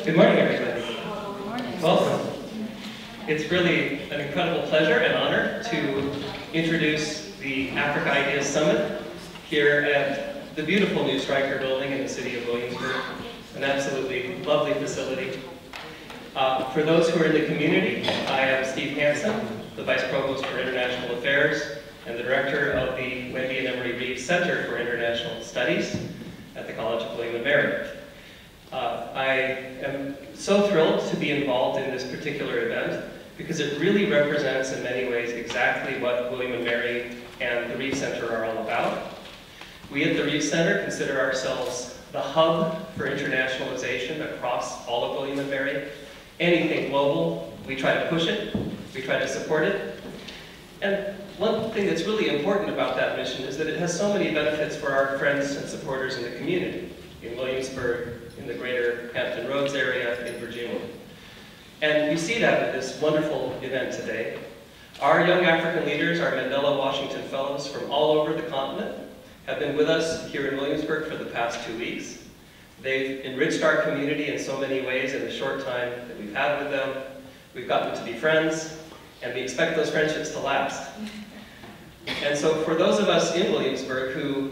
Good morning, everybody. Good morning. Welcome. It's really an incredible pleasure and honor to introduce the Africa Ideas Summit here at the beautiful new Stryker building in the city of Williamsburg, an absolutely lovely facility. For those who are in the community, I am Steve Hanson, the Vice Provost for International Affairs and the Director of the Wendy and Emery Reed Center for International Studies at the College of William & Mary. I am so thrilled to be involved in this particular event because it really represents in many ways exactly what William & Mary and the Reed Center are all about. We at the Reed Center consider ourselves the hub for internationalization across all of William & Mary. Anything global, we try to push it, we try to support it. And one thing that's really important about that mission is that it has so many benefits for our friends and supporters in the community, in Williamsburg, in the greater Hampton Roads area, in Virginia. And you see that with this wonderful event today. Our young African leaders, our Mandela Washington Fellows from all over the continent, have been with us here in Williamsburg for the past 2 weeks. They've enriched our community in so many ways in the short time that we've had with them. We've gotten to be friends, and we expect those friendships to last. And so for those of us in Williamsburg who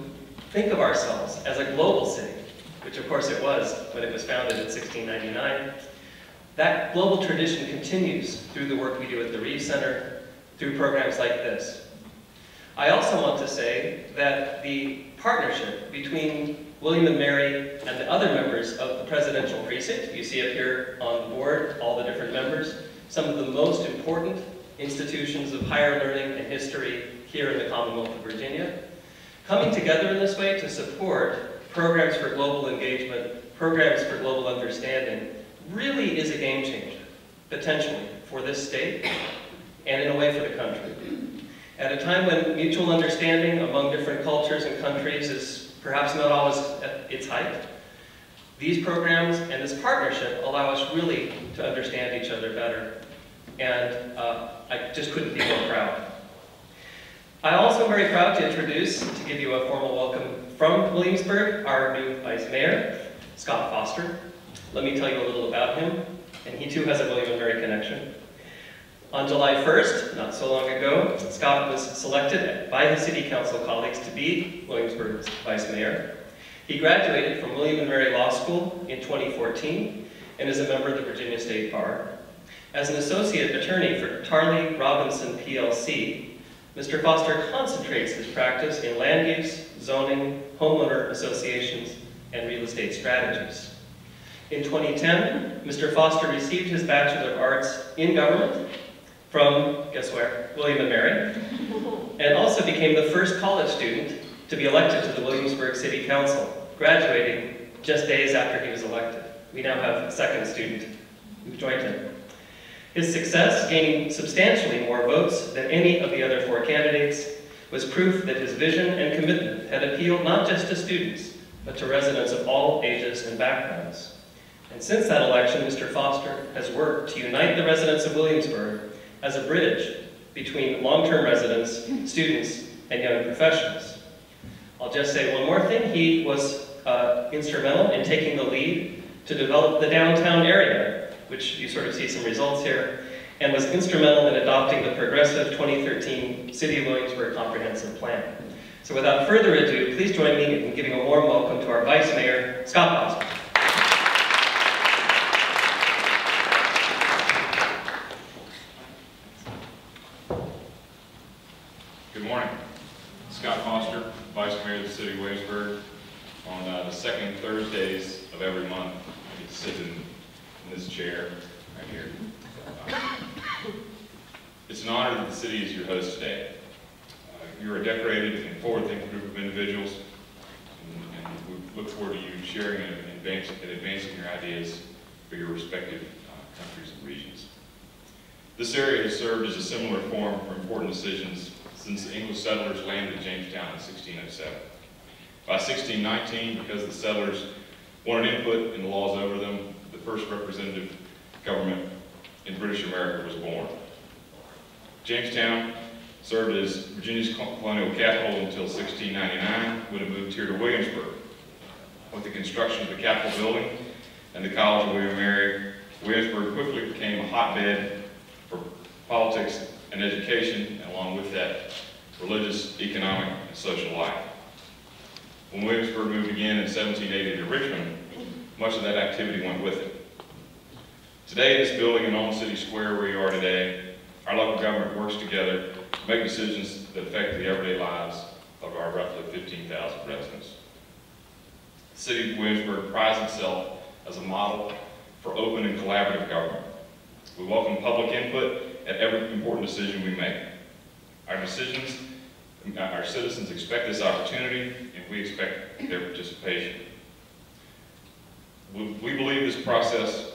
think of ourselves as a global city, which of course it was when it was founded in 1699, that global tradition continues through the work we do at the Reed Center, through programs like this. I also want to say that the partnership between William & Mary and the other members of the Presidential Precinct, you see up here on the board all the different members, some of the most important institutions of higher learning and history here in the Commonwealth of Virginia, coming together in this way to support programs for global engagement, programs for global understanding, really is a game changer, potentially, for this state and in a way for the country. At a time when mutual understanding among different cultures and countries is perhaps not always at its height, these programs and this partnership allow us really to understand each other better. And I just couldn't be more proud. I also am very proud to introduce, to give you a formal welcome from Williamsburg, our new Vice Mayor, Scott Foster. Let me tell you a little about him, and he too has a William & Mary connection. On July 1st, not so long ago, Scott was selected by his City Council colleagues to be Williamsburg's Vice Mayor. He graduated from William & Mary Law School in 2014 and is a member of the Virginia State Bar. As an associate attorney for Tarley Robinson PLC, Mr. Foster concentrates his practice in land use, zoning, homeowner associations, and real estate strategies. In 2010, Mr. Foster received his Bachelor of Arts in Government from, guess where, William & Mary, and also became the first college student to be elected to the Williamsburg City Council, graduating just days after he was elected. We now have a second student who joined him. His success, gaining substantially more votes than any of the other 4 candidates, was proof that his vision and commitment had appealed not just to students, but to residents of all ages and backgrounds. And since that election, Mr. Foster has worked to unite the residents of Williamsburg as a bridge between long-term residents, students, and young professionals. I'll just say one more thing. He was instrumental in taking the lead to develop the downtown area, which you sort of see some results here, and was instrumental in adopting the progressive 2013 City of Williamsburg Comprehensive Plan. So without further ado, please join me in giving a warm welcome to our Vice Mayor, Scott Foster. Good morning. Scott Foster, Vice Mayor of the City of Williamsburg. On the second Thursdays of every month, I get to sit in this chair right here. It's an honor that the city is your host today. You're a decorated and forward-thinking group of individuals, and we look forward to you sharing and advancing your ideas for your respective countries and regions. This area has served as a similar forum for important decisions since the English settlers landed in Jamestown in 1607. By 1619, because the settlers wanted input in the laws over them, the first representative government in British America was born. Jamestown served as Virginia's colonial capital until 1699, when it moved here to Williamsburg. With the construction of the Capitol building and the College of William and Mary, Williamsburg quickly became a hotbed for politics and education, and along with that, religious, economic, and social life. When Williamsburg moved again in 1780 to Richmond, much of that activity went with it. Today, this building in Old City Square where you are today, our local government works together to make decisions that affect the everyday lives of our roughly 15,000 residents. The City of Williamsburg prides itself as a model for open and collaborative government. We welcome public input at every important decision we make. Our citizens expect this opportunity, and we expect their participation. We believe this process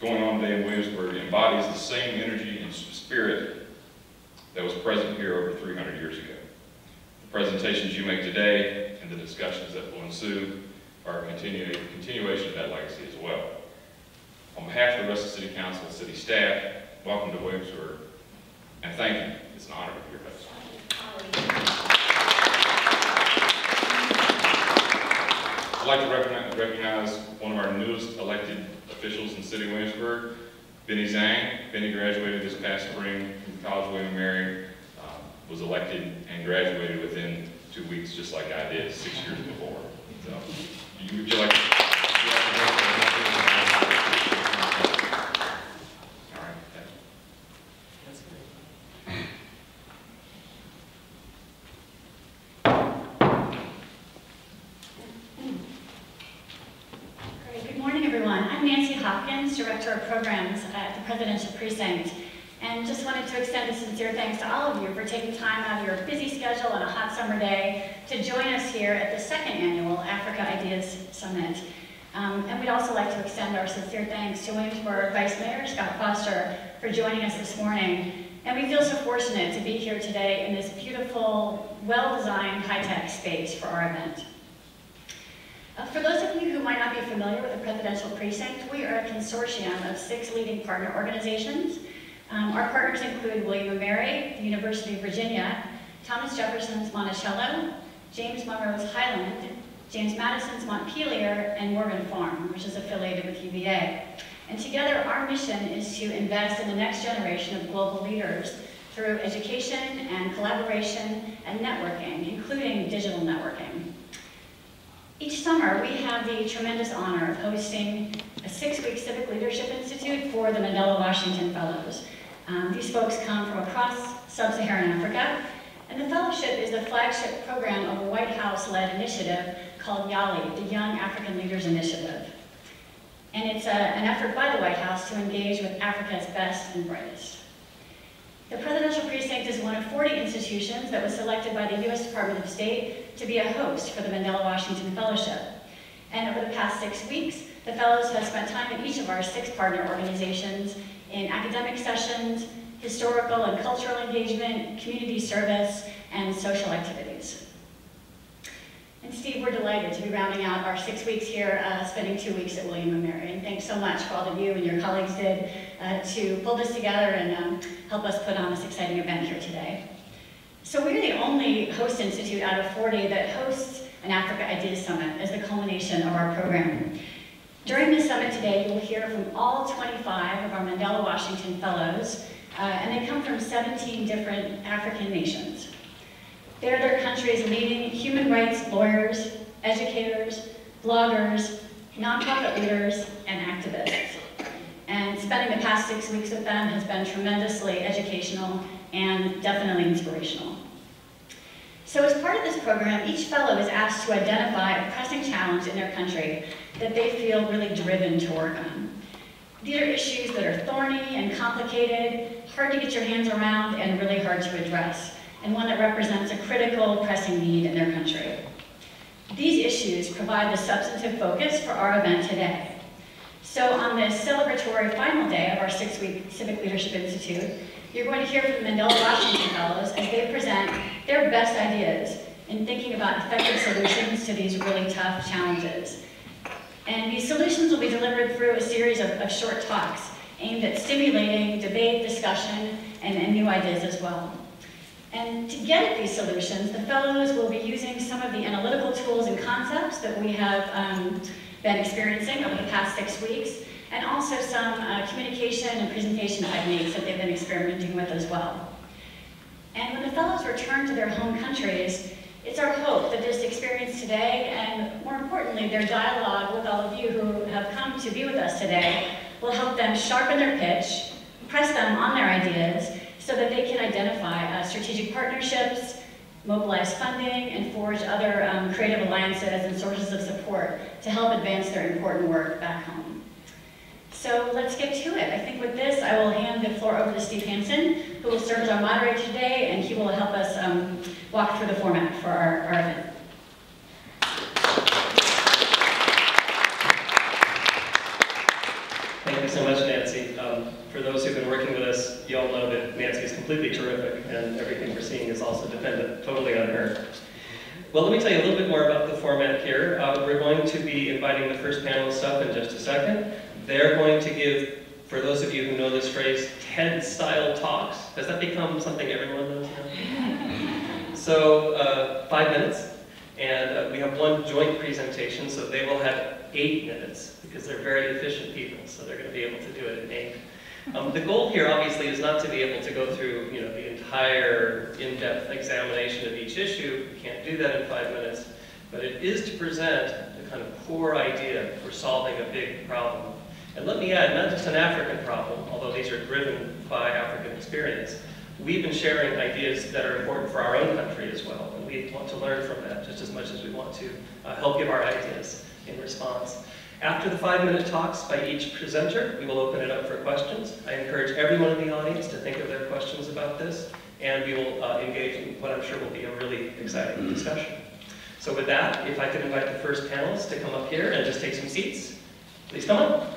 going on today in Williamsburg embodies the same energy and spirit that was present here over 300 years ago. The presentations you make today and the discussions that will ensue are a continuation of that legacy as well. On behalf of the rest of the City Council and City staff, welcome to Williamsburg, and thank you. It's an honor to be your host. I'd like to recognize one of our newest elected officials in the City of Williamsburg, Benny Zhang. Benny graduated this past spring from the College of William and Mary, was elected and graduated within 2 weeks, just like I did 6 years before. So, would you like to all right, thank you. That's great. Great. Good morning, everyone. I'm Nancy Hopkins, Director of Programs at the Presidential Precinct, and just wanted to extend a sincere thanks to all of you for taking time out of your busy schedule on a hot summer day to join us here at the second annual Africa Ideas Summit. And we'd also like to extend our sincere thanks to Williamsburg Vice Mayor Scott Foster for joining us this morning. And we feel so fortunate to be here today in this beautiful, well-designed, high-tech space for our event. For those of you who might not be familiar with the Presidential Precinct, we are a consortium of 6 leading partner organizations. Our partners include William and Mary, the University of Virginia, Thomas Jefferson's Monticello, James Monroe's Highland, James Madison's Montpelier, and Morgan Farm, which is affiliated with UVA. And together, our mission is to invest in the next generation of global leaders through education and collaboration and networking, including digital networking. Each summer, we have the tremendous honor of hosting a 6-week Civic Leadership Institute for the Mandela Washington Fellows. These folks come from across Sub-Saharan Africa, and the fellowship is the flagship program of a White House-led initiative called YALI, the Young African Leaders Initiative. And it's an effort by the White House to engage with Africa's best and brightest. The Presidential Precinct is one of 40 institutions that was selected by the U.S. Department of State to be a host for the Mandela Washington Fellowship. And over the past 6 weeks, the Fellows have spent time in each of our 6 partner organizations in academic sessions, historical and cultural engagement, community service, and social activities. And Steve, we're delighted to be rounding out our 6 weeks here, spending 2 weeks at William and Mary. And thanks so much for all that you and your colleagues did to pull this together and help us put on this exciting event here today. So we're the only host institute out of 40 that hosts an Africa Ideas Summit as the culmination of our program. During this summit today, you will hear from all 25 of our Mandela Washington Fellows, and they come from 17 different African nations. They're their country's leading human rights lawyers, educators, bloggers, nonprofit leaders, and activists. And spending the past 6 weeks with them has been tremendously educational and definitely inspirational. So as part of this program, each fellow is asked to identify a pressing challenge in their country that they feel really driven to work on. These are issues that are thorny and complicated, hard to get your hands around, and really hard to address, and one that represents a critical, pressing need in their country. These issues provide the substantive focus for our event today. So on this celebratory final day of our 6-week Civic Leadership Institute, you're going to hear from the Mandela Washington Fellows as they present their best ideas in thinking about effective solutions to these really tough challenges. And these solutions will be delivered through a series of short talks aimed at stimulating debate, discussion, and new ideas as well. And to get at these solutions, the fellows will be using some of the analytical tools and concepts that we have been experiencing over the past 6 weeks, and also some communication and presentation techniques that they've been experimenting with as well. And when the fellows return to their home countries, it's our hope that this experience today, and more importantly, their dialogue with all of you who have come to be with us today, will help them sharpen their pitch, press them on their ideas, so that they can identify strategic partnerships, mobilize funding, and forge other creative alliances and sources of support to help advance their important work back home. So let's get to it. I think with this, I will hand the floor over to Steve Hanson, who will serve as our moderator today, and he will help us walk through the format for our event. Thank you so much, Nancy. For those who've been working with us, you all know that Nancy is completely terrific, and everything we're seeing is also dependent totally on her. Well, let me tell you a little bit more about the format here. We're going to be inviting the first panelist up in just a second. They're going to give, for those of you who know this phrase, TED-style talks. Has that become something everyone knows now? So, 5 minutes, and we have one joint presentation, so they will have 8 minutes, because they're very efficient people, so they're going to be able to do it in 8. The goal here, obviously, is not to be able to go through, the entire in-depth examination of each issue. We can't do that in 5 minutes, but it is to present the kind of core idea for solving a big problem. And let me add, not just an African problem, although these are driven by African experience. We've been sharing ideas that are important for our own country as well, and we want to learn from that just as much as we want to help give our ideas in response. After the 5-minute talks by each presenter, we will open it up for questions. I encourage everyone in the audience to think of their questions about this, and we will engage in what I'm sure will be a really exciting discussion. So with that, if I could invite the first panelist to come up here and just take some seats. Please come on.